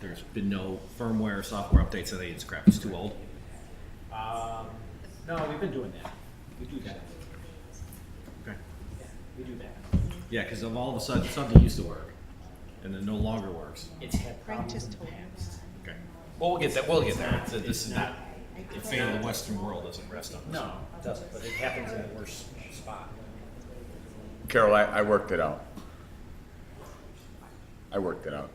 There's been no firmware or software updates, so they need scrap. It's too old. No, we've been doing that. We do that. Okay. We do that. Yeah, because of all of a sudden something used to work, and then no longer works. It's had Frank problems just in the told me. past. Okay. Well, we'll get that. We'll get there. This is not. The fate of the Western world doesn't rest on this. No, it doesn't, but it happens in the worst spot. Carol, I worked it out. I worked it out.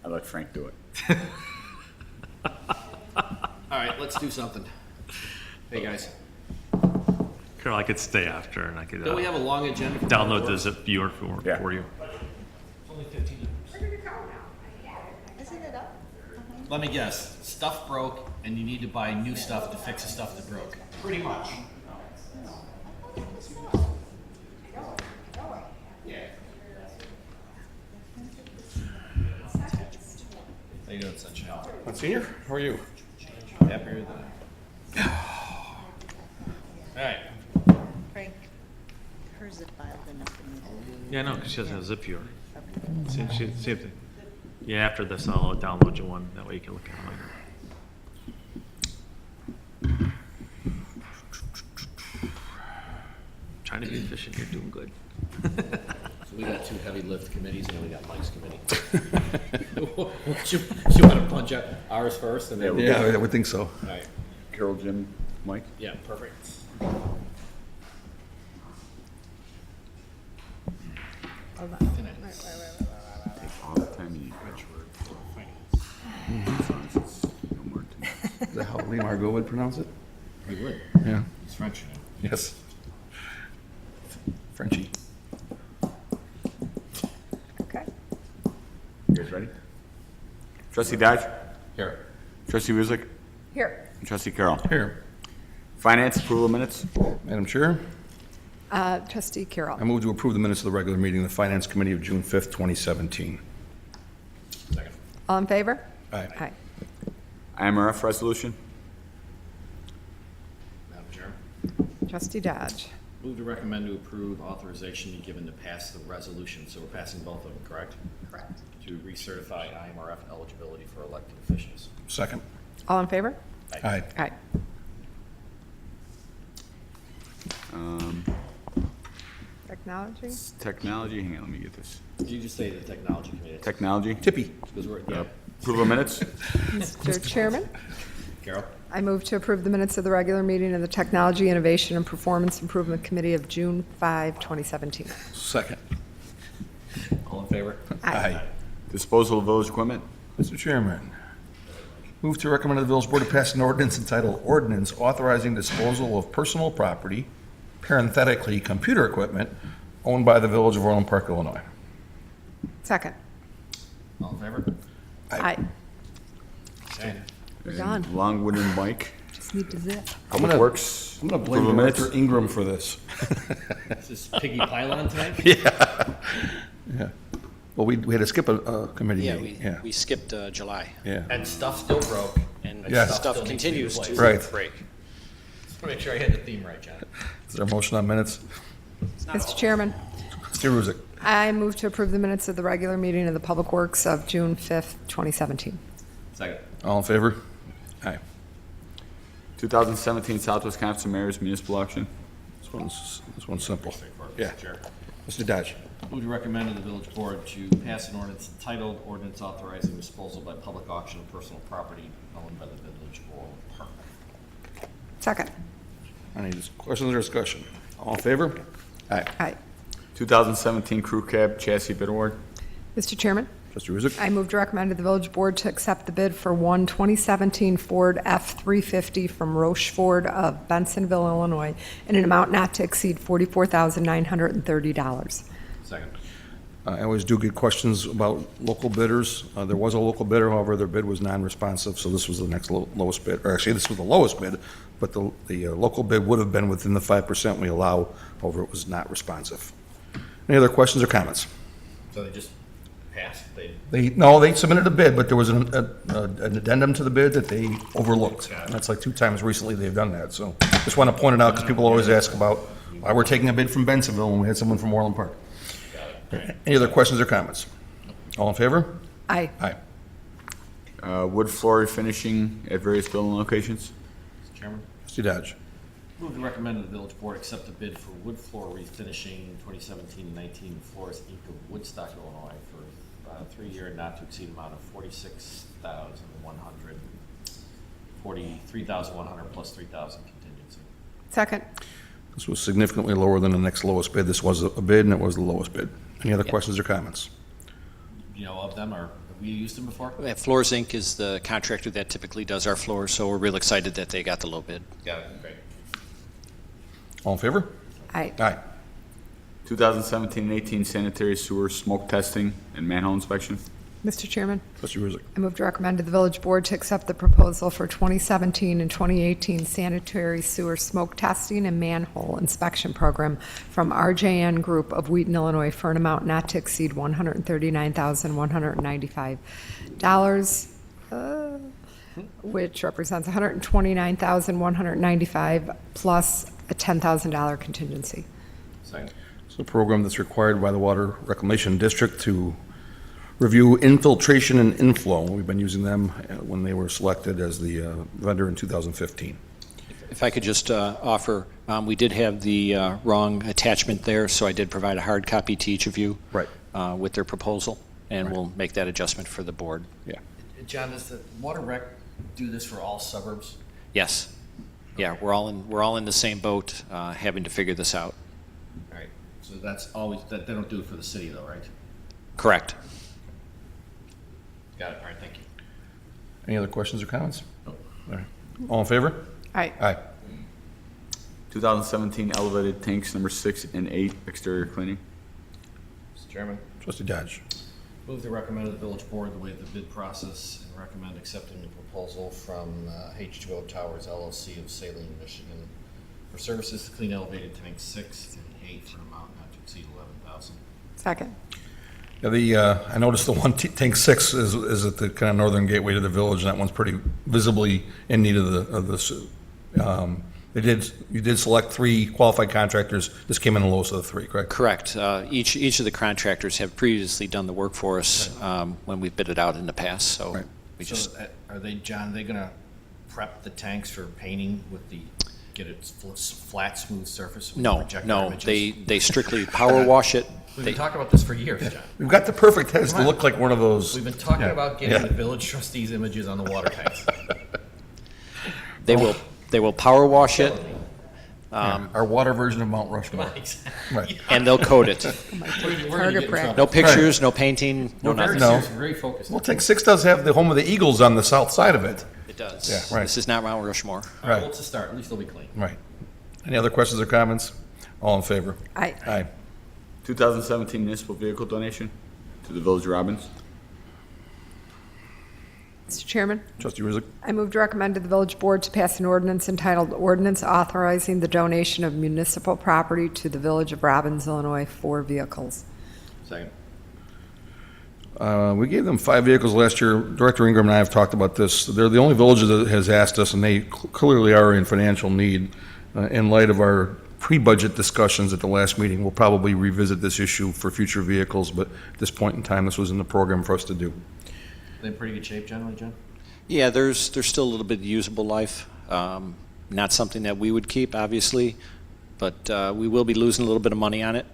I let Frank do it. All right, let's do something. Hey guys, Carol, I could stay after and I could don't we have a long agenda? For download the the zip viewer for Yeah. you. It's only 15 minutes. Isn't it up? Let me guess. Stuff broke, and you need to buy new stuff to fix the stuff that broke. Pretty much. How you doing, Sunshine? Senior, how are you? Happier than. All right. Frank, hers is filed enough in the. Yeah, no, because she doesn't have a zip viewer. Same thing. Yeah, after this, I'll download you one. That way you can look at it later. Trying to be efficient here, doing good. So we got two heavy lift committees, and then we got Mike's committee. you want to punch out ours first, and then Yeah, I would think so. All right. Carol, Jim, Mike? Yeah, perfect. Hold on. All the time you need. No more than that. Is that how Lee Margot would pronounce it? We would. Yeah. It's French. Yes. Frenchie. Okay. You guys ready? Trustee Dodge? Here. Trustee Wislik? Here. And Trustee Carroll? Here. Finance approval of minutes? Madam Chair, Trustee Carroll. I move to approve the minutes of the regular meeting of the Finance Committee of June 5th, 2017. Second. All in favor? Aye. Aye. IMRF resolution? Madam Chair. Trustee Dodge. Move to recommend to approve authorization be given to pass the resolution. So we're passing both of them, correct? Correct. To recertify IMRF eligibility for elected officials. Second. All in favor? Aye. Aye. Technology? Technology, hang on, let me get this. Did you just say the technology committee? Technology? Tippy. Because we're, yeah. Approval of minutes? Mr. Chairman, Carol? I move to approve the minutes of the regular meeting of the Technology, Innovation, and Performance Improvement Committee of June 5, 2017. Second. All in favor? Aye. Disposal of village equipment? Mr. Chairman, move to recommend to the village board to pass an ordinance entitled Ordinance Authorizing Disposal of Personal Property, parenthetically, computer equipment, owned by the Village of Orland Park, Illinois. Second. All in favor? Aye. Okay. We're done. Longwood and Mike? Just need to zip. Public Works? I'm going to blame Approval of minutes? Director Ingram for this. Is this piggy pylon time? Yeah. Well, we had to skip a committee Yeah, meeting. we skipped July, Yeah. And stuff still broke. and Yeah. stuff Still needs to be continues to replaced. Right. break. Just want to make sure I had the theme right, John. Is there a motion on minutes? Mr. Chairman, Mr. Ruzick. I move to approve the minutes of the regular meeting of the Public Works of June 5th, 2017. Second. All in favor? Aye. 2017 South Wisconsin Mayor's Municipal Auction? This one's simple. Straightforward, Yeah. Mr. Chair. Mr. Dodge. Move to recommend to the village board to pass an ordinance entitled Ordinance Authorizing Disposal by Public Auction of Personal Property Owned by the Village of Orland Park. Second. Any questions or discussion? All in favor? Aye. Aye. 2017 Crew Cab Chassis Bid Award? Mr. Chairman, Trustee Ruzick. I move to recommend to the village board to accept the bid for one 2017 Ford F-350 from Roche Ford of Bensonville, Illinois, in an amount not to exceed $44,930. Second. I always do get questions about local bidders. There was a local bidder, however, their bid was non-responsive, so this was the next lowest bid. Or actually, this was the lowest bid, but the local bid would have been within the 5% we allow, however, it was not responsive. Any other questions or comments? So they just passed? They, They submitted a bid, but there was an addendum to the bid that they overlooked. And that's like 2 times recently they've done that, so just want to point it out because people always ask about why we're taking a bid from Bensonville when we had someone from Orland Park. Any other questions or comments? All in favor? Aye. Aye. Wood floor finishing at various building locations. Mr. Chairman, Trustee Dodge. move to recommend that the village board accept the bid for wood floor refinishing 2017-19 floors Inc. of Woodstock, Illinois for a 3-year not to exceed amount of $46,100, $43,100 plus $3,000 contingency. Second. This was significantly lower than the next lowest bid. This was a bid, and it was the lowest bid. Any other questions or comments? You know of them, or have we used them before? Floors Inc. is the contractor that typically does our floors, so we're real excited that they got the low bid. Got it, great. All in favor? Aye. Aye. 2017 and 18 sanitary sewer smoke testing and manhole inspection. Mr. Chairman, Trustee Rizzo. I move to recommend to the village board to accept the proposal for 2017 and 2018 sanitary sewer smoke testing and manhole inspection program from RJN Group of Wheaton, Illinois, for an amount not to exceed $139,195, which represents $129,195 plus a $10,000 contingency. Second. It's a program that's required by the Water Reclamation District to review infiltration and inflow. We've been using them when they were selected as the vendor in 2015. If I could just offer, we did have the wrong attachment there, so I did provide a hard copy to each of you. Right. With their proposal, and Right. we'll make that adjustment for the board. Yeah. John, does the Water Rec do this for all suburbs? Yes. Yeah, we're all in the same boat, having to figure this out. All right, so that's always, that they don't do it for the city though, right? Correct. Got it, all right, thank you. Any other questions or comments? Nope. All right. All in favor? Aye. Aye. 2017 elevated tanks number 6 and 8 exterior cleaning. Mr. Chairman, Trustee Dodge. move to recommend to the village board the waive the bid process and recommend accepting the proposal from H2O Towers LLC of Saline, Michigan for services to clean elevated tanks 6 and 8 for an amount not to exceed $11,000. Second. Yeah, I noticed the one, tank 6 is at the kind of northern gateway to the village, and that one's pretty visibly in need of this. You did select 3 qualified contractors. This came in the lowest of the 3, correct? Correct. Each of the contractors have previously done the work for us when we've bid it out in the past, so Right. we just, So are they, John, are they gonna prep the tanks for painting with get it flat, smooth surface? with no, projector no, images? they strictly power wash it. We've They- been talking about this for years, John. We've got the perfect heads to look like one of those. We've been talking Yeah. about getting Yeah. the village trustees images on the water tanks. They will power wash it, Our water version of Mount Rushmore. Right. and they'll coat it. Target practice. No pictures, no painting, no Very nothing. No. serious, very focused. Well, tank 6 does have the home of the Eagles on the south side of it. It does. Yeah, right. This is not Mount Rushmore. All right, well, it's a start, at least they'll be clean. Right. Any other questions or comments? All in favor? Aye. Aye. 2017 municipal vehicle donation to the Village of Robbins. Mr. Chairman, Trustee Rizzo. I move to recommend to the village board to pass an ordinance entitled Ordinance Authorizing the Donation of Municipal Property to the Village of Robbins, Illinois, 4 vehicles. Second. We gave them 5 vehicles last year. Director Ingram and I have talked about this. They're the only village that has asked us, and they clearly are in financial need. In light of our pre-budget discussions at the last meeting, we'll probably revisit this issue for future vehicles, but at this point in time, this was in the program for us to do. They in pretty good shape generally, John? Yeah, there's still a little bit of usable life. Not something that we would keep, obviously, but we will be losing a little bit of money on it.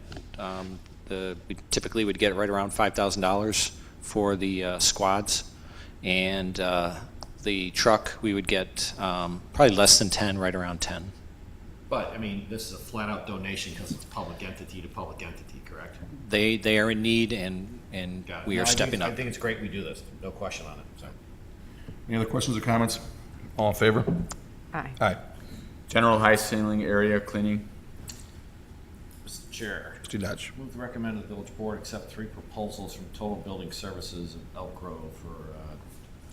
We typically would get right around $5,000 for the squads, and the truck we would get probably less than 10, right around 10. But, I mean, this is a flat-out donation because it's public entity to public entity, correct? They are in need, and Got it. we No, are I think stepping it's- up. I think it's great we do this, no question on it, so. Any other questions or comments? All in favor? Aye. Aye. General high ceiling area cleaning. Mr. Chair, Trustee Dodge. move to recommend the village board accept 3 proposals from Total Building Services of Elk Grove for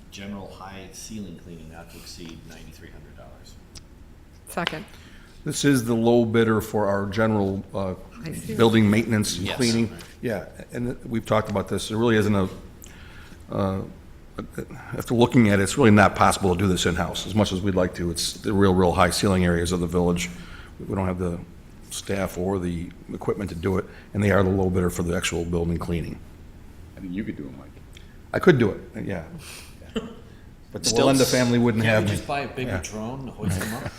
general high ceiling cleaning not to exceed $9,300. Second. This is the low bidder for our general I see. building maintenance and Yes. cleaning. Yeah, and we've talked about this. There really isn't after looking at it, it's really not possible to do this in-house, as much as we'd like to. It's the real high ceiling areas of the village. We don't have the staff or the equipment to do it, and they are the low bidder for the actual building cleaning. I think you could do them, Mike. I could do it, yeah. But the Still- Orland family wouldn't Can't have we me. just buy a bigger drone to hoist them up?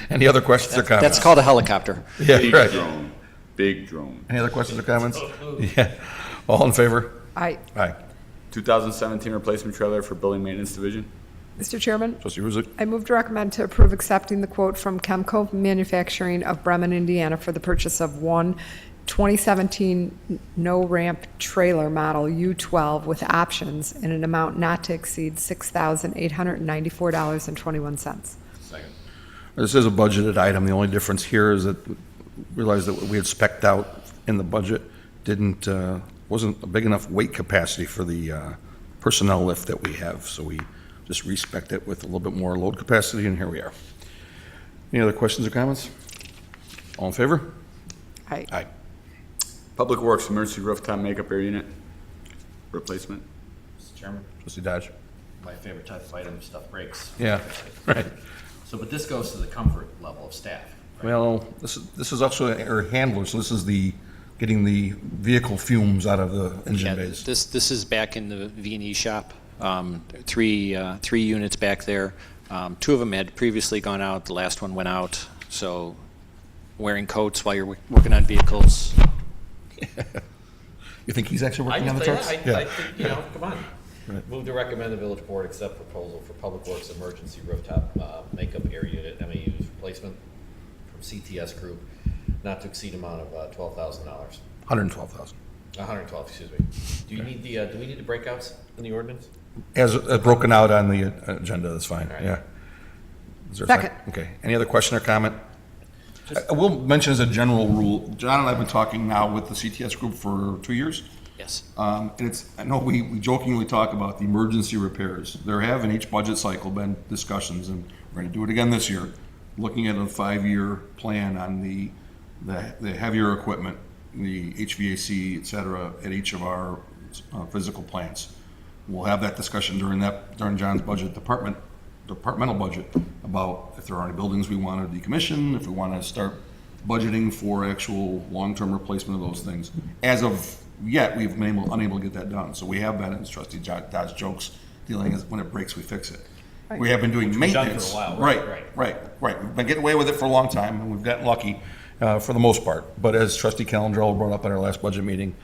Any other questions or comments? That's called a helicopter. Yeah, Big right. drone, big drone. Any other questions or comments? Yeah. All in favor? Aye. Aye. 2017 replacement trailer for building maintenance division. Mr. Chairman, Trustee Ruzick? I move to recommend to approve accepting the quote from Chemco Manufacturing of Bremen, Indiana for the purchase of one 2017 no-ramp trailer model U12 with options in an amount not to exceed $6,894.21. Second. This is a budgeted item. The only difference here is that we realized that what we had spec'd out in the budget wasn't a big enough weight capacity for the personnel lift that we have. So we just respec'd it with a little bit more load capacity, and here we are. Any other questions or comments? All in favor? Aye. Aye. Public Works emergency rooftop makeup air unit replacement. Mr. Chairman, Trustee Dodge? my favorite type of item, stuff breaks. Yeah, right. So, but this goes to the comfort level of staff. right? Well, this is also an air handler, so this is getting the vehicle fumes out of the engine Yeah, bays. this is back in the V&E shop. Three units back there. Two of them had previously gone out. The last one went out. So wearing coats while you're working on vehicles. You think he's actually working on the I trucks? think, come on. Right. Move to recommend the village board accept proposal for Public Works emergency rooftop makeup air unit MEU's replacement from CTS Group, not to exceed amount of $12,000. 112,000. 112, excuse me. Do you need do we need the breakouts in the ordinance? As broken out on the agenda, that's fine, All right. yeah. Is there a Second. Okay, any other question or comment? I will mention as a general rule, John and I have been talking now with the CTS group for 2 years. Yes. And I know we jokingly talk about the emergency repairs. There have in each budget cycle been discussions, and we're gonna do it again this year, looking at a 5-year plan on the heavier equipment, the HVAC, et cetera, at each of our physical plants. We'll have that discussion during John's departmental budget, about if there are any buildings we want to decommission, if we want to start budgeting for actual long-term replacement of those things. As of yet, we've been unable to get that done. So we have been, as Trustee Dodge jokes, dealing with when it breaks, we fix it. We have been doing we've done for a maintenance. while, Right. right. We've been getting away with it for a long time, and we've gotten lucky for the most part. But as Trustee Calendrell brought up at our last budget meeting,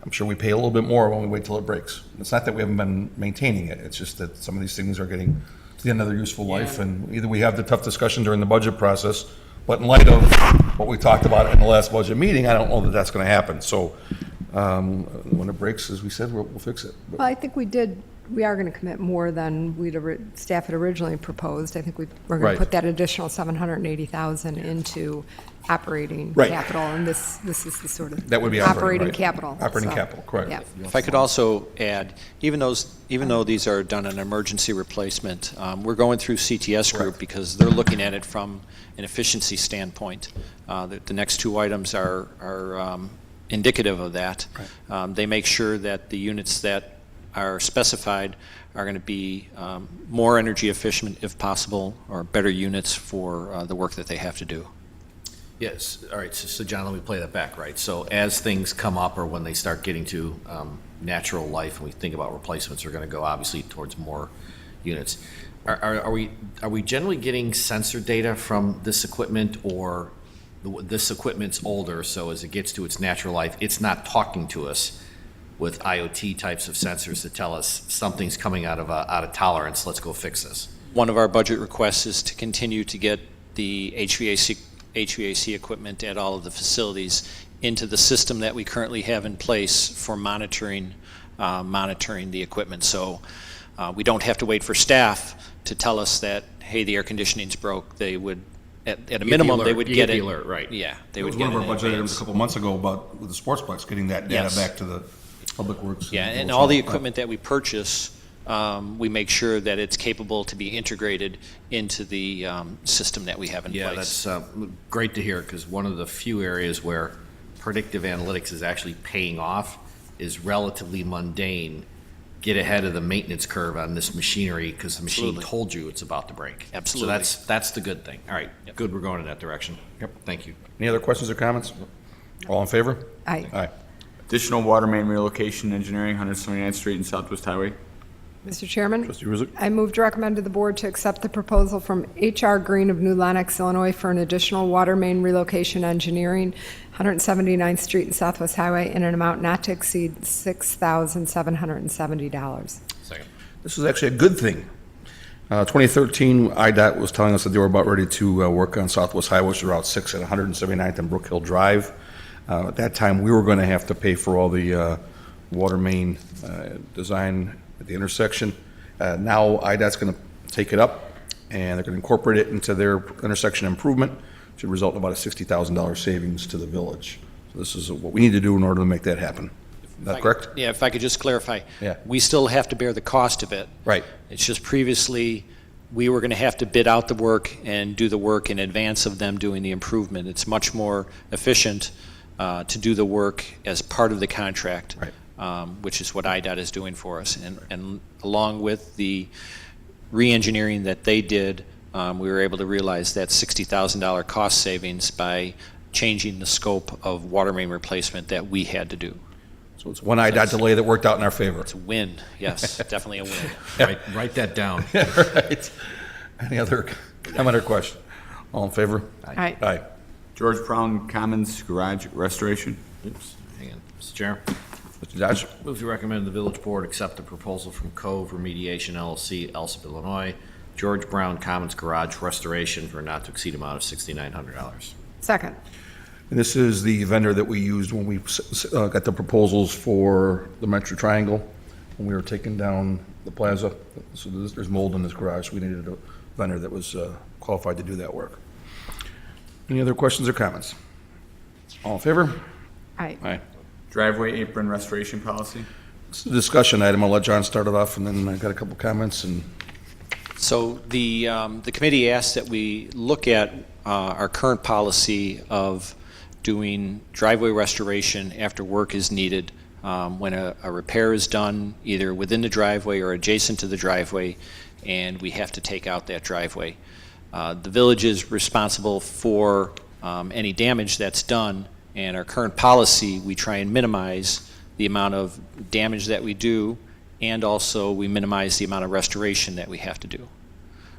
I'm sure we pay a little bit more when we wait till it breaks. It's not that we haven't been maintaining it, it's just that some of these things are getting to the end of their useful life, and either we have the tough discussion during the budget process, but in light of what we talked about in the last budget meeting, I don't know that that's gonna happen. So, when it breaks, as we said, we'll fix it. But Well, I think we are going to commit more than staff had originally proposed. I think we're going Right. to put that additional $780,000 into operating Right. capital, and this is the sort of. That would be operating right. capital. Operating so, capital, correct. Yeah. If I could also add, even though these are done an emergency replacement, we're going through CTS Group because they're looking at it from an efficiency standpoint. The next two items are indicative of that. They make sure that the units that are specified are going to be more energy efficient if possible, or better units for the work that they have to do. Yes, all right, so John, let me play that back, right? So as things come up or when they start getting to natural life and we think about replacements, we're gonna go obviously towards more units. Are we generally getting sensor data from this equipment, or this equipment's older, so as it gets to its natural life, it's not talking to us with IoT types of sensors that tell us something's coming out of tolerance, let's go fix this? One of our budget requests is to continue to get the HVAC equipment at all of the facilities into the system that we currently have in place for monitoring the equipment. So we don't have to wait for staff to tell us that, hey, the air conditioning's broke. They would, at a minimum, they would You get the it. alert, right? Yeah, they It would was get one of it our in budget items a advance. couple months ago about, with the Sportsplex, getting that data Yes. back to the Public Works. Yeah, and all the equipment that we purchase, we make sure that it's capable to be integrated into the system that we have in place. Yeah, that's great to hear, because one of the few areas where predictive analytics is actually paying off is relatively mundane. Get ahead of the maintenance curve on this machinery because the machine Absolutely. told you it's about to break. Absolutely. So that's the good thing. All right, good, we're going in that direction. Yep. Thank you. Any other questions or comments? All in favor? Aye. Aye. Additional water main relocation engineering, 179th Street and Southwest Highway. Mr. Chairman? Trustee Rizzo? I move to recommend to the board to accept the proposal from H.R. Green of New Lenox, Illinois for an additional water main relocation engineering, 179th Street and Southwest Highway, in an amount not to exceed $6,770. Second. This is actually a good thing. 2013, IDOT was telling us that they were about ready to work on Southwest Highway, which is Route 6 at 179th and Brook Hill Drive. At that time, we were going to have to pay for all the water main design at the intersection. Now, IDOT's going to take it up, and they're going to incorporate it into their intersection improvement. Should result in about a $60,000 savings to the village. So this is what we need to do in order to make that happen. Is that correct? Yeah, if I could just clarify. Yeah. We still have to bear the cost of it. Right. It's just previously, we were going to have to bid out the work and do the work in advance of them doing the improvement. It's much more efficient to do the work as part of the contract, Right. which is what IDOT is doing for us. And along with the re-engineering that they did, we were able to realize that $60,000 cost savings by changing the scope of water main replacement that we had to do. So it's one IDOT delay that worked out in our favor. It's a win, yes, definitely a win. Write that down. Right. Any other comment or question? All in favor? Aye. Aye. George Brown Commons Garage Restoration. Oops, hang on. Mr. Chair. Mr. Dodge? Move to recommend the village board accept the proposal from Cove Remediation LLC, Elsip, Illinois, George Brown Commons Garage Restoration for a not to exceed amount of $6,900. Second. And this is the vendor that we used when we got the proposals for the Metro Triangle, when we were taking down the plaza. So there's mold in this garage. We needed a vendor that was qualified to do that work. Any other questions or comments? All in favor? Aye. Aye. Driveway apron restoration policy. It's a discussion item. I'll let John start it off, and then I got a couple comments. And So the committee asked that we look at our current policy of doing driveway restoration after work is needed when a repair is done either within the driveway or adjacent to the driveway, and we have to take out that driveway. The village is responsible for any damage that's done, and our current policy, we try and minimize the amount of damage that we do, and also we minimize the amount of restoration that we have to do.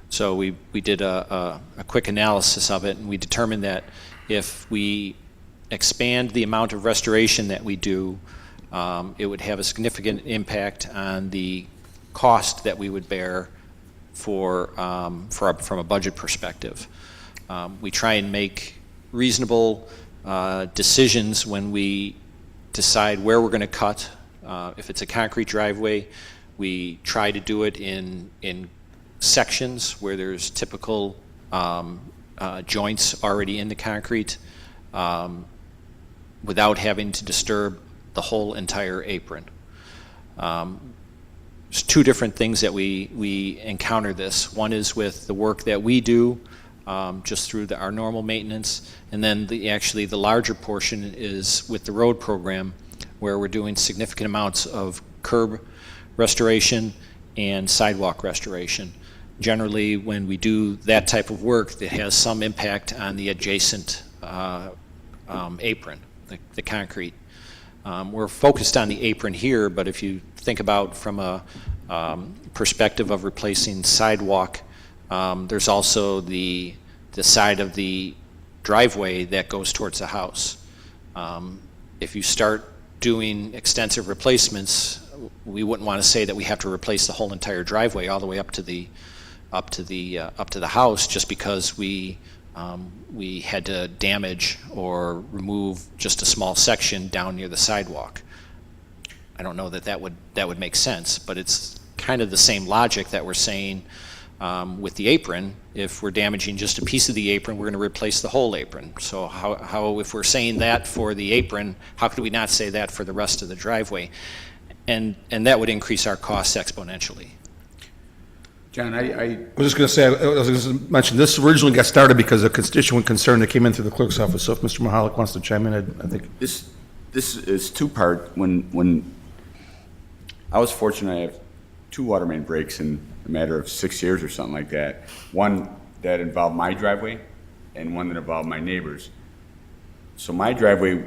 So we did a quick analysis of it, and we determined that if we expand the amount of restoration that we do, it would have a significant impact on the cost that we would bear from a budget perspective. We try and make reasonable decisions when we decide where we're going to cut. If it's a concrete driveway, we try to do it in sections where there's typical joints already in the concrete without having to disturb the whole entire apron. There's two different things that we encounter this. One is with the work that we do just through our normal maintenance, and then the larger portion is with the road program, where we're doing significant amounts of curb restoration and sidewalk restoration. Generally, when we do that type of work, that has some impact on the adjacent apron, the concrete. We're focused on the apron here, but if you think about from a perspective of replacing sidewalk, there's also the side of the driveway that goes towards the house. If you start doing extensive replacements, we wouldn't want to say that we have to replace the whole entire driveway all the way up to the house just because we had to damage or remove just a small section down near the sidewalk. I don't know that would make sense, but it's kind of the same logic that we're saying with the apron. If we're damaging just a piece of the apron, we're going to replace the whole apron. So how if we're saying that for the apron, how could we not say that for the rest of the driveway? And that would increase our costs exponentially. John, I was just going to say, I was going to mention, this originally got started because of a constituent concern that came in through the clerk's office. So if Mr. Mahalik wants to chime in, I think. This is two-part. When I was fortunate, I have 2 water main breaks in a matter of 6 years or something like that. One that involved my driveway and one that involved my neighbor's. So my driveway,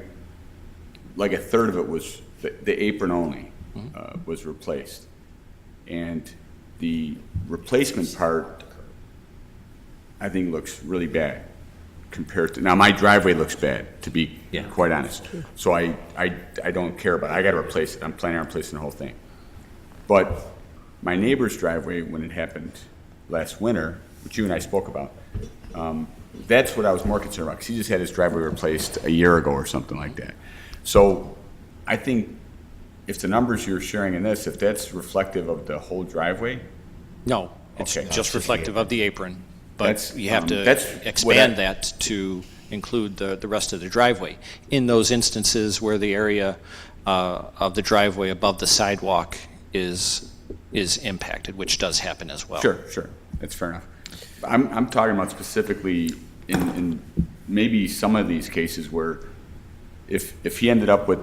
like a third of it was, the apron only was replaced. And the replacement part, I think looks really bad compared to, now my driveway looks bad, to be quite honest. So I don't care about it. I gotta replace it. I'm planning on replacing the whole thing. But my neighbor's driveway, when it happened last winter, which you and I spoke about, that's what I was more concerned about, because he just had his driveway replaced a year ago or something like that. So I think if the numbers you're sharing in this, if that's reflective of the whole driveway, No, it's Okay. just reflective of the apron, but That's, you have to that's what expand that to include the rest of the driveway. In those instances where the area of the driveway above the sidewalk is impacted, which does happen as well. Sure, that's fair enough. I'm talking about specifically in maybe some of these cases where if he ended up with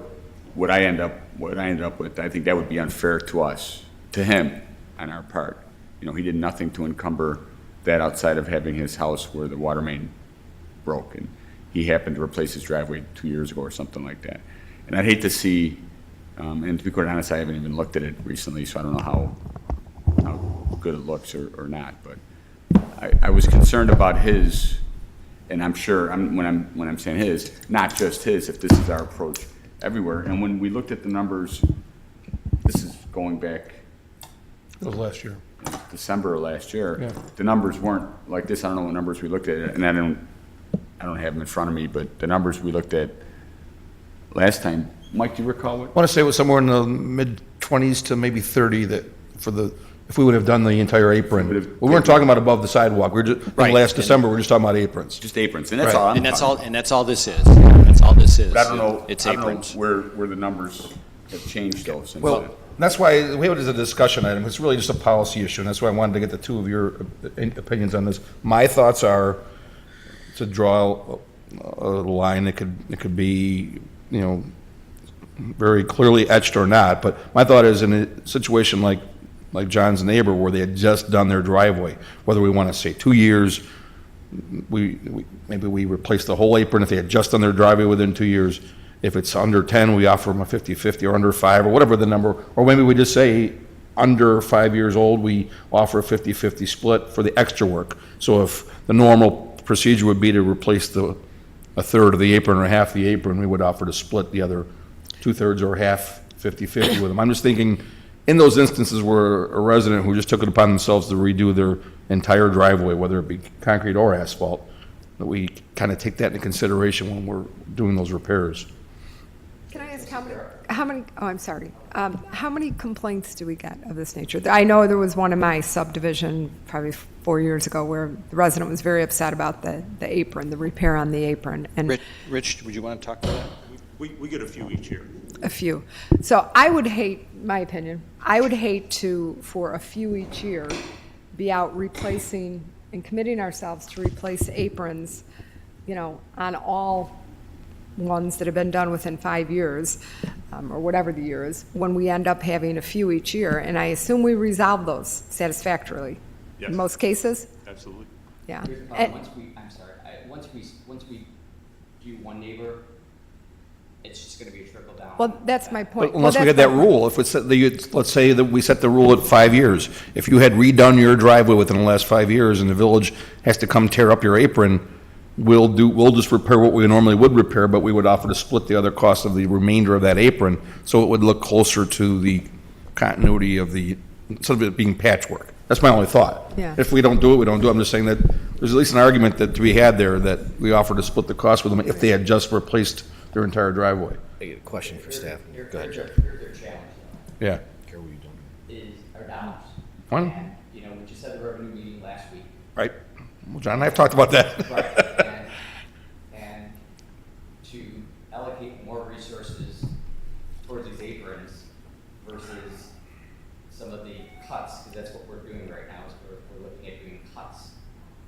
what I ended up with, I think that would be unfair to us, to him, on our part. You know, he did nothing to encumber that outside of having his house where the water main broke, and he happened to replace his driveway 2 years ago or something like that. And I'd hate to see, and to be quite honest, I haven't even looked at it recently, so I don't know how good it looks or not, but I was concerned about his, and I'm sure, when I'm saying his, not just his, if this is our approach everywhere. And when we looked at the numbers, this is going back It was last year. December of last year, Yeah. the numbers weren't like this. I don't know what numbers we looked at, and I don't have them in front of me, but the numbers we looked at last time, Mike, do you recall what? I want to say it was somewhere in the mid-20s to maybe 30 that if we would have done the entire apron. We weren't talking about above the sidewalk. We were just, Right. last December, we were just talking about aprons. Just aprons, and that's Right. all I'm And that's talking all, about. and that's all this is. That's all this is. But I don't know, It's I don't know aprons. where the numbers have changed though since Well, then. that's why we have it as a discussion item. It's really just a policy issue, and that's why I wanted to get the two of your opinions on this. My thoughts are to draw a line that could be, you know, very clearly etched or not, but my thought is in a situation like John's neighbor where they had just done their driveway, whether we want to say 2 years, maybe we replace the whole apron if they had just done their driveway within 2 years. If it's under 10, we offer them a 50/50, or under 5, or whatever the number, or maybe we just say under 5 years old, we offer a 50/50 split for the extra work. So if the normal procedure would be to replace a third of the apron or half the apron, we would offer to split the other 2/3 or half 50/50 with them. I'm just thinking, in those instances where a resident who just took it upon themselves to redo their entire driveway, whether it be concrete or asphalt, that we kind of take that into consideration when we're doing those repairs. Can I ask oh, I'm sorry. How many complaints do we get of this nature? I know there was one in my subdivision probably 4 years ago where the resident was very upset about the apron, the repair on the apron, and Rich, would you want to talk to that? We get a few each year. a few. So I would hate, my opinion, I would hate for a few each year, be out replacing and committing ourselves to replace aprons, you know, on all ones that have been done within 5 years, or whatever the year is, when we end up having a few each year. And I assume we resolve those satisfactorily. Yes. In most cases? Absolutely. Yeah. Here's the And- problem, once we do one neighbor, it's just gonna be a trickle down. Well, that's my point. But unless Well, we had that's that my- rule, if it's, let's say that we set the rule at 5 years. If you had redone your driveway within the last 5 years and the village has to come tear up your apron, we'll just repair what we normally would repair, but we would offer to split the other cost of the remainder of that apron, so it would look closer to the continuity of instead of it being patchwork. That's my only thought. Yeah. If we don't do it, we don't do it. I'm just saying that there's at least an argument that to be had there, that we offer to split the cost with them if they had just replaced their entire driveway. I get a question for staff. Go ahead, Joe. Here's their challenge, Yeah. Care what you doing. is our dollars. One. And, you know, we just had the revenue meeting last week. Right? Well, John and I have talked about that. Right, and to allocate more resources towards these aprons versus some of the cuts, because that's what we're doing right now, is we're looking at doing cuts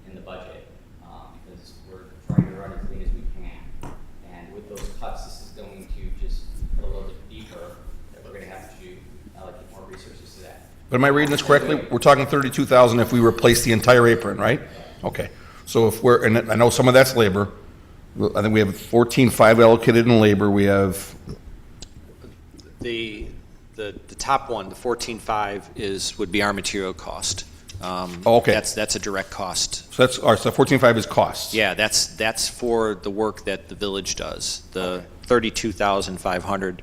in the budget, because we're trying to run as lean as we can. And with those cuts, this is going to just put a little bit deeper, that we're gonna have to allocate more resources to that. But am I reading this correctly? We're talking 32,000 if we replace the entire apron, right? Okay. So if and I know some of that's labor. I think we have 14.5 allocated in labor. We have The top one, the 14.5 would be our material cost. Okay. That's a direct cost. So that's, all right, so 14.5 is costs. Yeah, that's for the work that the village does. The 32,500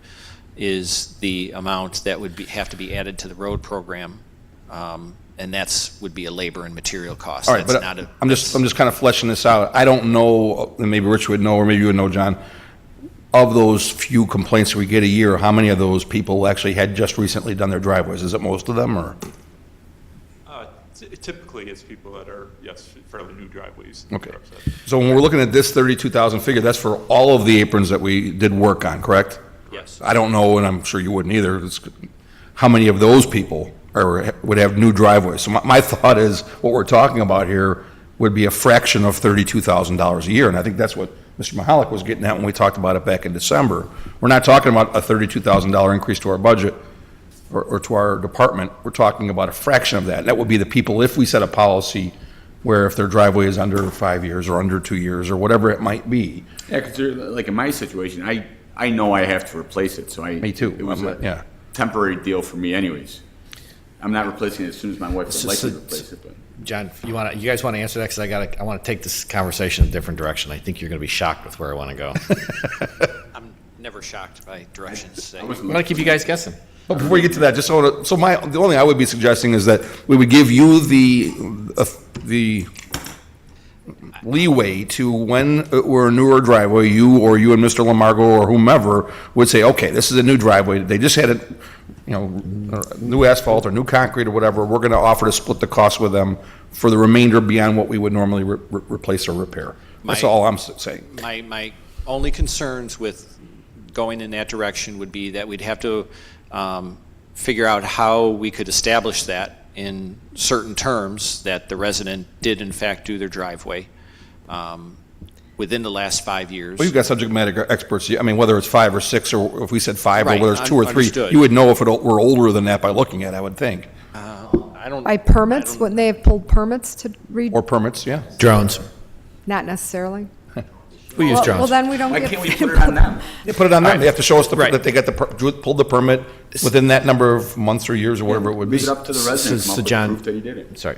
is the amount that would have to be added to the road program. And would be a labor and material cost. All right, That's but not a- I'm just kind of fleshing this out. I don't know, and maybe Rich would know, or maybe you would know, John, of those few complaints we get a year, how many of those people actually had just recently done their driveways? Is it most of them, or? Typically, it's people that are, yes, fairly new driveways. Okay. So when we're looking at this 32,000 figure, that's for all of the aprons that we did work on, correct? Yes. I don't know, and I'm sure you wouldn't either, how many of those people would have new driveways. So my thought is, what we're talking about here would be a fraction of $32,000 a year, and I think that's what Mr. Mahalik was getting at when we talked about it back in December. We're not talking about a $32,000 increase to our budget or to our department. We're talking about a fraction of that. And that would be the people, if we set a policy where if their driveway is under 5 years or under 2 years or whatever it might be. Yeah, because like in my situation, I know I have to replace it, so Me too. It was Yeah. a temporary deal for me anyways. I'm not replacing it as soon as my wife would like to replace it, but. John, you guys want to answer that? Because I want to take this conversation in a different direction. I think you're going to be shocked with where I want to go. I'm never shocked by directions. I wasn't I'm going to keep you guys guessing. But before you get to that, just the only thing I would be suggesting is that we would give you the leeway to when we're a newer driveway, you and Mr. Lamargo or whomever would say, okay, this is a new driveway. They just had it, new asphalt or new concrete or whatever. We're going to offer to split the cost with them for the remainder beyond what we would normally replace or repair. That's all I'm saying. My only concerns with going in that direction would be that we'd have to figure out how we could establish that in certain terms that the resident did in fact do their driveway within the last 5 years. Well, you've got subject matter experts. I mean, whether it's 5 or 6, or if we said 5, Right, or whether it's 2 or 3, understood. you would know if we're older than that by looking at it, I would think. I don't. By permits, wouldn't they have pulled permits to read? Or permits, yeah. Drones. Not necessarily. We use Well, drones. then we don't Why get. can't we put it on them? They put it on them. They have to show us Right. that they got pulled the permit within that number of months or years or whatever it would be. Leave it up to the resident to come up with John- proof that he did it. Sorry.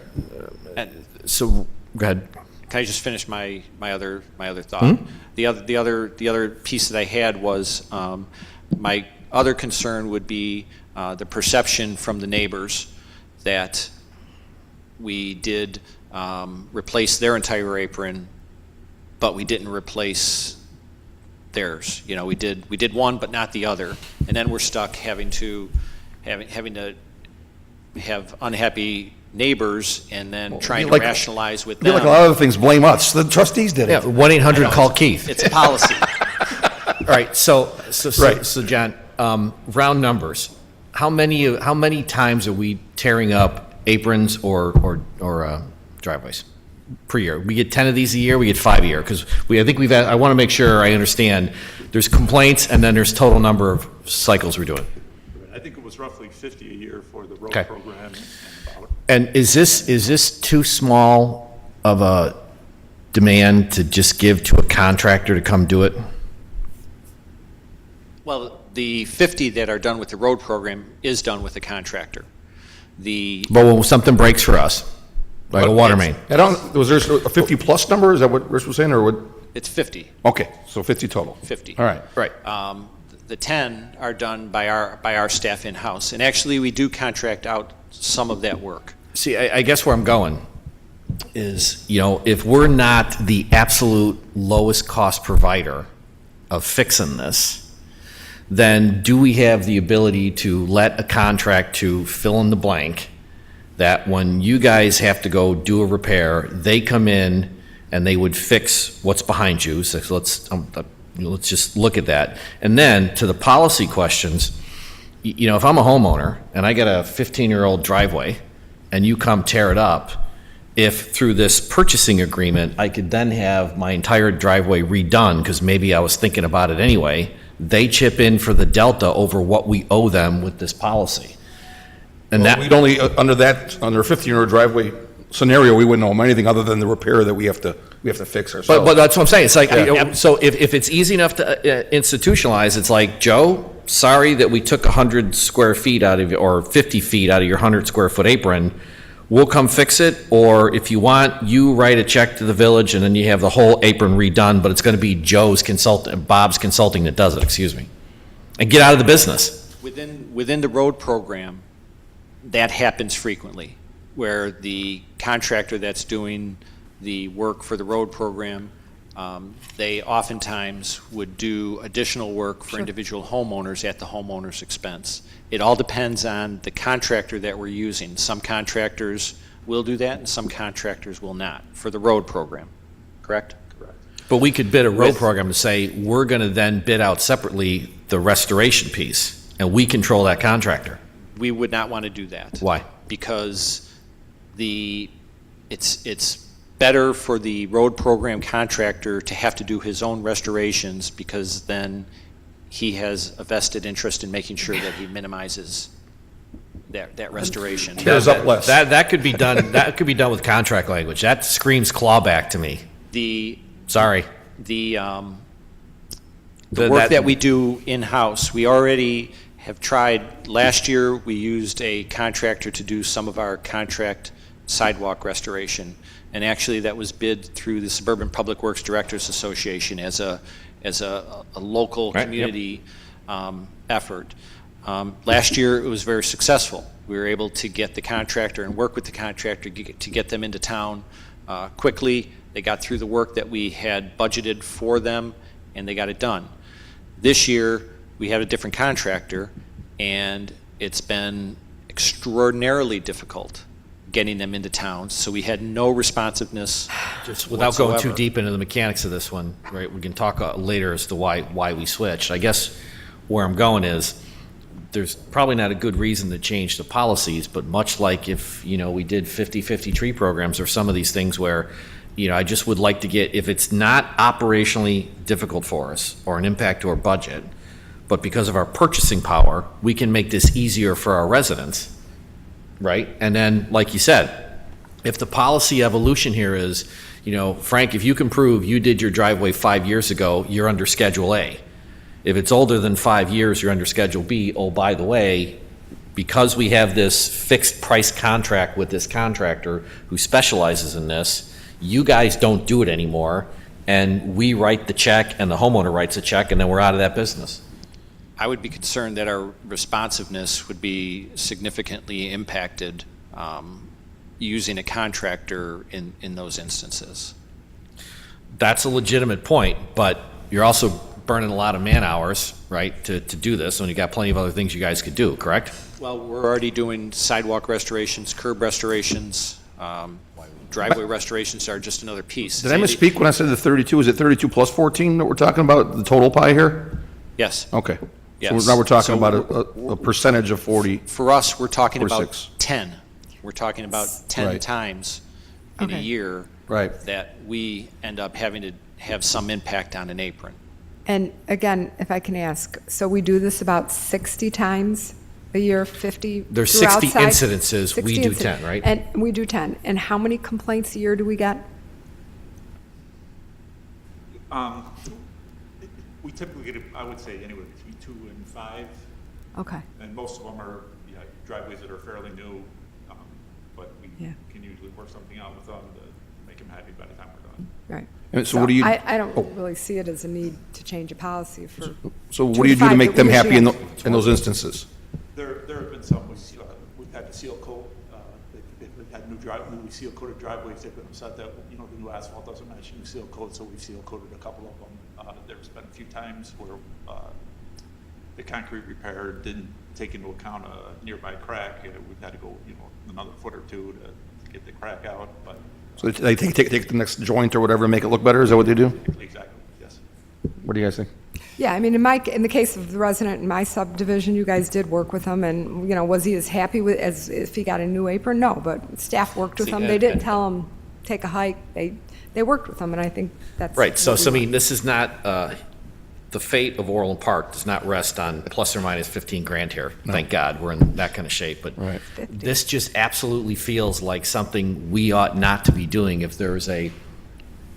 And So, go ahead. can I just finish my other thought? The other piece that I had was my other concern would be the perception from the neighbors that we did replace their entire apron, but we didn't replace theirs. We did one, but not the other, and then we're stuck having to have unhappy neighbors and then trying to like- rationalize with I feel them. like a lot of other things blame us. The trustees did Yeah, it. 1-800 call Keith. It's a policy. All right, so Right. John, round numbers. How many times are we tearing up aprons or driveways per year? We get 10 of these a year. We get 5 a year because I think I want to make sure I understand. There's complaints and then there's total number of cycles we're doing. I think it was roughly 50 a year for the road Okay. program and about. And is this too small of a demand to just give to a contractor to come do it? Well, the 50 that are done with the road program is done with the contractor. But when something breaks for us, like a water main. Was there a 50-plus number? Is that what Rich was saying, or what? It's 50, Okay, so 50 total. 50. All right. Right. The 10 are done by our staff in-house, and actually, we do contract out some of that work. See, I guess where I'm going is, if we're not the absolute lowest cost provider of fixing this, then do we have the ability to let a contract to fill in the blank that when you guys have to go do a repair, they come in and they would fix what's behind you? So let's just look at that. And then to the policy questions, if I'm a homeowner and I got a 15-year-old driveway and you come tear it up, if through this purchasing agreement, I could then have my entire driveway redone because maybe I was thinking about it anyway, they chip in for the delta over what we owe them with this policy. And Well, we'd only, under a 15-year driveway scenario, we wouldn't owe them anything other than the repair that we have to fix ourselves. But that's what I'm saying. It's like, Yeah. so if it's easy enough to institutionalize, it's like, Joe, sorry that we took 100 square feet out of, or 50 feet out of your 100 square foot apron. We'll come fix it, or if you want, you write a check to the village and then you have the whole apron redone, but it's gonna be Bob's Consulting that does it, excuse me. And get out of the business. Within the road program, that happens frequently, where the contractor that's doing the work for the road program, they oftentimes would do additional work for individual homeowners at the homeowner's expense. It all depends on the contractor that we're using. Some contractors will do that, and some contractors will not, for the road program, correct? But we could bid a road With- program to say, we're gonna then bid out separately the restoration piece, and we control that contractor. We would not want to do that. Why? Because it's better for the road program contractor to have to do his own restorations, because then he has a vested interest in making sure that he minimizes that restoration. Tears up less. That could be done, that could be done with contract language. That screams clawback to me. The Sorry. the work that we do in-house, we already have tried. Last year, we used a contractor to do some of our contract sidewalk restoration. And actually, that was bid through the Suburban Public Works Directors Association as a local Right, yep. community effort. Last year, it was very successful. We were able to get the contractor and work with the contractor to get them into town quickly. They got through the work that we had budgeted for them, and they got it done. This year, we had a different contractor, and it's been extraordinarily difficult getting them into town, so we had no responsiveness. Just without going too whatsoever. deep into the mechanics of this one, right, we can talk later as to why we switched. I guess where I'm going is, there's probably not a good reason to change the policies, but much like if, we did 50/50 tree programs or some of these things where, I just would like to get, if it's not operationally difficult for us or an impact to our budget, but because of our purchasing power, we can make this easier for our residents, right? And then, like you said, if the policy evolution here is, Frank, if you can prove you did your driveway 5 years ago, you're under Schedule A. If it's older than 5 years, you're under Schedule B. Oh, by the way, because we have this fixed price contract with this contractor who specializes in this, you guys don't do it anymore, and we write the check and the homeowner writes a check, and then we're out of that business. I would be concerned that our responsiveness would be significantly impacted using a contractor in those instances. That's a legitimate point, but you're also burning a lot of man hours, right, to do this, when you got plenty of other things you guys could do, correct? Well, we're already doing sidewalk restorations, curb restorations, driveway restorations are just another piece. Did I misspeak when I said the 32? Is it 32 plus 14 that we're talking about, the total pie here? Yes. Okay. Yes. So now we're talking So about a percentage of 40. For us, we're talking Or about 6. 10. We're talking about 10 Right. times in a Okay. year Right. that we end up having to have some impact on an apron. And again, if I can ask, so we do this about 60 times a year, 50? There's through 60 outside? incidences, we 60 do incident- 10, right? And we do 10. And how many complaints a year do we get? We typically get, I would say, anywhere between 2 and 5, Okay, and most of them are driveways that are fairly new, but we Yeah. can usually work something out with them to make them happy by the time we're done. right. And so what do you, I don't really see it as a need to change a policy for, so what 2 do you to do to 5 make that them we happy usually in those instances? There have been some, we've had to seal coat, we've had newly seal coated driveways, they've been upset that, the new asphalt doesn't match new seal coat, so we've seal coated a couple of them. There's been a few times where, the concrete repair didn't take into account a nearby crack, we've had to go, another foot or two to get the crack out, but. So they take the next joint or whatever and make it look better? Is that what they do? Exactly, yes. What do you guys think? yeah, I mean, in the case of the resident in my subdivision, you guys did work with him, and, was he as happy with, as if he got a new apron? No, but staff worked with See, him. They didn't tell him, take a hike. They worked with him, and I think that's. Right, so, what we I mean, want. this is not, the fate of Orland Park does not rest on plus or minus 15 grand here. Thank God, we're in that kind of shape, but Right. this just absolutely feels like something we ought not to be doing. If there's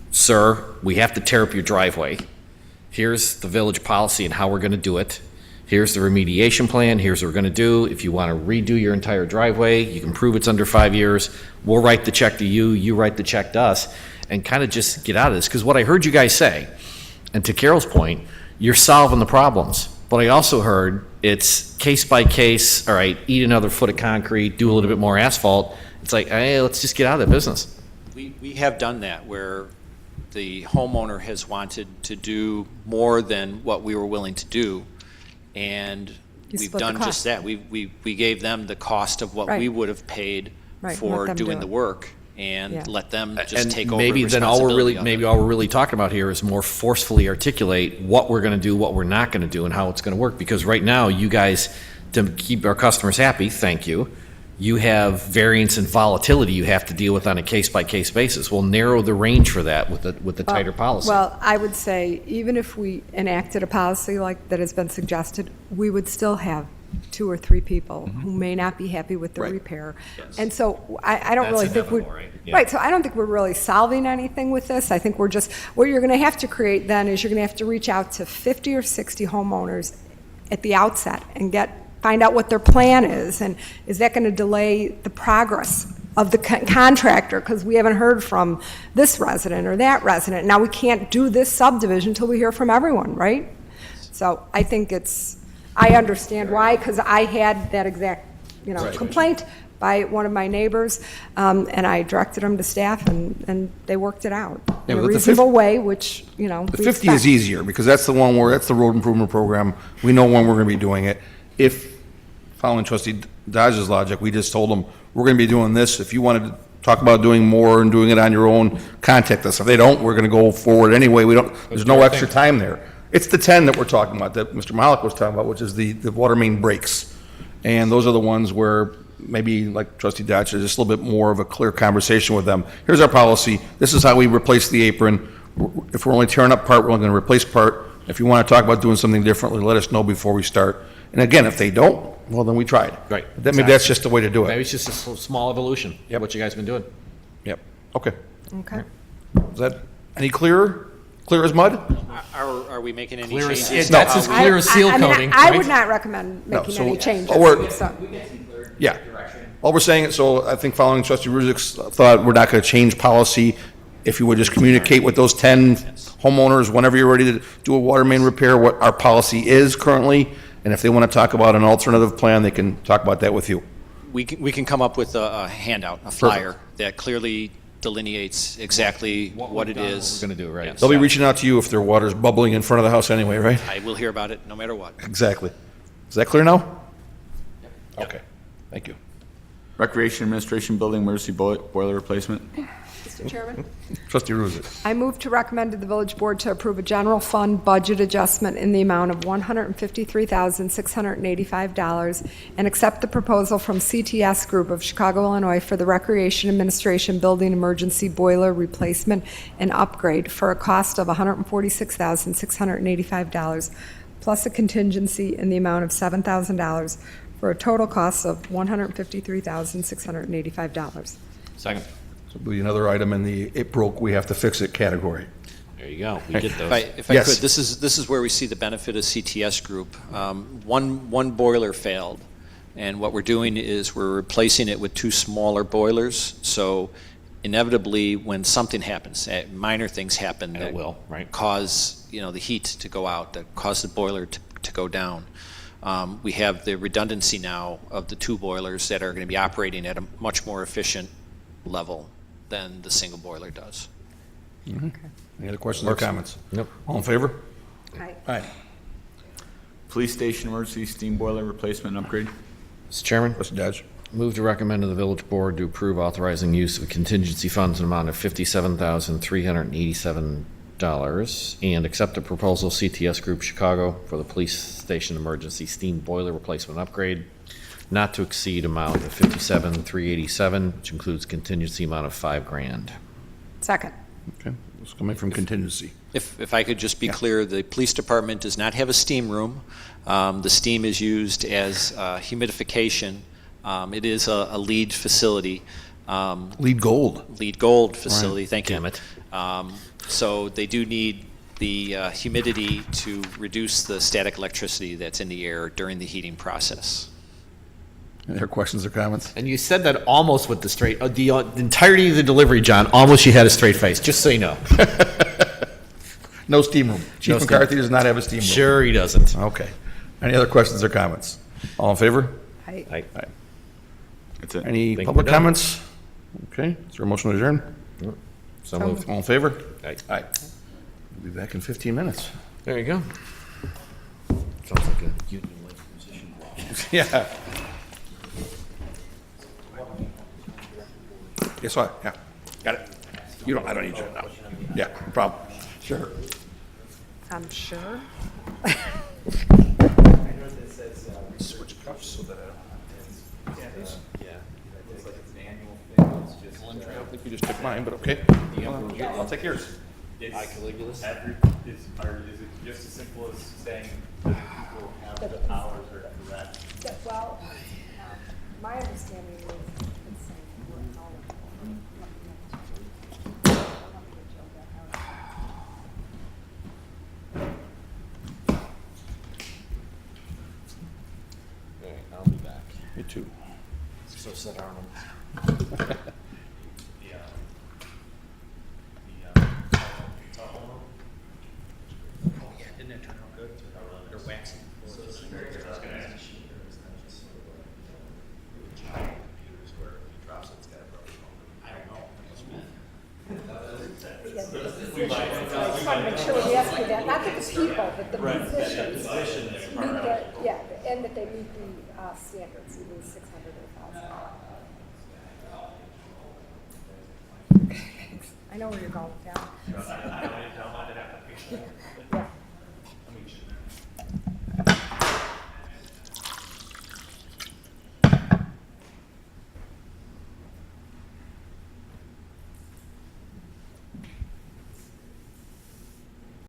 sir, we have to tear up your driveway. Here's the village policy and how we're gonna do it. Here's the remediation plan, here's what we're gonna do. If you wanna redo your entire driveway, you can prove it's under 5 years. We'll write the check to you, you write the check to us, and kind of just get out of this. Because what I heard you guys say, and to Carol's point, you're solving the problems. But I also heard it's case by case, all right, eat another foot of concrete, do a little bit more asphalt. It's like, hey, let's just get out of that business. We have done that where the homeowner has wanted to do more than what we were willing to do. And You we've split the done cost. just that. We gave them the cost of what Right. we would have paid Right, for let them do doing it. the work and Yeah. let them just And take over maybe then all we're really, responsibility of maybe it. all we're really talking about here is more forcefully articulate what we're gonna do, what we're not gonna do, and how it's gonna work. Because right now, you guys, to keep our customers happy, thank you, you have variance and volatility you have to deal with on a case-by-case basis. We'll narrow the range for that with the tighter policy. Well, I would say, even if we enacted a policy like that has been suggested, we would still have 2 or 3 people who may not be happy with the Right. repair. And so I don't That's really think we. inevitable, right? Yeah. Right, so I don't think we're really solving anything with this. I think we're just, what you're going to have to create then is you're going to have to reach out to 50 or 60 homeowners at the outset and find out what their plan is, and is that going to delay the progress of the contractor, because we haven't heard from this resident or that resident. Now, we can't do this subdivision until we hear from everyone, right? So I think I understand why, because I had that exact, complaint by one of my neighbors, and I directed them to staff, and they worked it out Yeah, in a but the reasonable way, which, The we 50 is expect. easier, because that's the one where, that's the road improvement program. We know when we're going to be doing it. If, following trustee Dodge's logic, we just told them, we're going to be doing this. If you wanted to talk about doing more and doing it on your own, contact us. If they don't, we're going to go forward anyway. There's no extra time there. It's the 10 that we're talking about, that Mr. Malik was talking about, which is the water main breaks. And those are the ones where maybe, like trustee Dodge, there's just a little bit more of a clear conversation with them. Here's our policy. This is how we replace the apron. If we're only tearing up part, we're only going to replace part. If you want to talk about doing something differently, let us know before we start. And again, if they don't, well, then we tried. Right. Maybe that's just the way to do Maybe it. it's just a small evolution of what you guys been doing. Yep. Okay. Okay. Is that any clearer? Clear as mud? Are we making any Clear as- changes? that's to as how we- clear as seal I mean, coating, I right? would not recommend No, making so- any changes. Oh, we're- So- Yeah. All we're saying, so I think following trustee Ruzik's thought, we're not going to change policy. If you would just communicate with those 10 homeowners whenever you're ready to do a water main repair, what our policy is currently, and if they want to talk about an alternative plan, they can talk about that with you. We can come up with a handout, a flyer that clearly delineates exactly what it is. We're gonna do, right. Yes. They'll be reaching out to you if their water's bubbling in front of the house anyway, right? I will hear about it no matter what. Exactly. Is that clear now? Okay, thank you. Recreation Administration Building Emergency Boiler Replacement. Mr. Chairman? Trustee Ruzik. I move to recommend to the village board to approve a general fund budget adjustment in the amount of $153,685 and accept the proposal from CTS Group of Chicago, Illinois for the Recreation Administration Building Emergency Boiler Replacement and Upgrade for a cost of $146,685 plus a contingency in the amount of $7,000 for a total cost of $153,685. Second. So it'll be another item in the "it broke, we have to fix it" category. There you go. We get those. If I Yes. could, this is where we see the benefit of CTS Group. One boiler failed, and what we're doing is we're replacing it with 2 smaller boilers. So inevitably, when something happens, minor things happen And it that will, right. cause the heat to go out, that cause the boiler to go down. We have the redundancy now of the 2 boilers that are going to be operating at a much more efficient level than the single boiler does. Any other questions or comments? Nope. All in favor? Aye. Aye. Police Station Emergency Steam Boiler Replacement and Upgrade. Mr. Chairman, Trustee Dodge. move to recommend to the village board to approve authorizing use of contingency funds in an amount of $57,387 and accept a proposal CTS Group Chicago for the police station emergency steam boiler replacement upgrade not to exceed amount of $57,387, which includes contingency amount of $5,000. Second. Okay, it's coming from contingency. If I could just be clear, the police department does not have a steam room. The steam is used as humidification. It is a LEED facility, Lead gold. LEED Gold facility, thank you. Damn it. So they do need the humidity to reduce the static electricity that's in the air during the heating process. Any other questions or comments? And you said that almost with the straight, the entirety of the delivery, John, almost you had a straight face, just so you know. No steam room. Chief No steam. McCarthy does not have a steam room. Sure he doesn't. Okay. Any other questions or comments? All in favor? I- That's it. Any Think public we're done. comments? Okay, is there a motion to adjourn? So moved. All in favor? Aye. Aye. We'll be back in 15 minutes. There you go. Sounds like a union life musician. Yeah. Guess what? Yeah, got it. You don't, I don't need you now. Yeah, no problem. Sure. I'm sure. Switch cups so that I don't think you just took mine, but okay. I'll take yours. Is it just as simple as saying that people have the powers or correct? Well, my understanding is it's saying we're all. I'll be back. Me too. So said Arnold. Didn't it turn out good? They're waxing. I just want to make sure we ask you that, not that the people, but the positions. Meet the, yeah, and that they meet the standards, either 600 or 1,000. Okay, thanks. I know where you're going with that.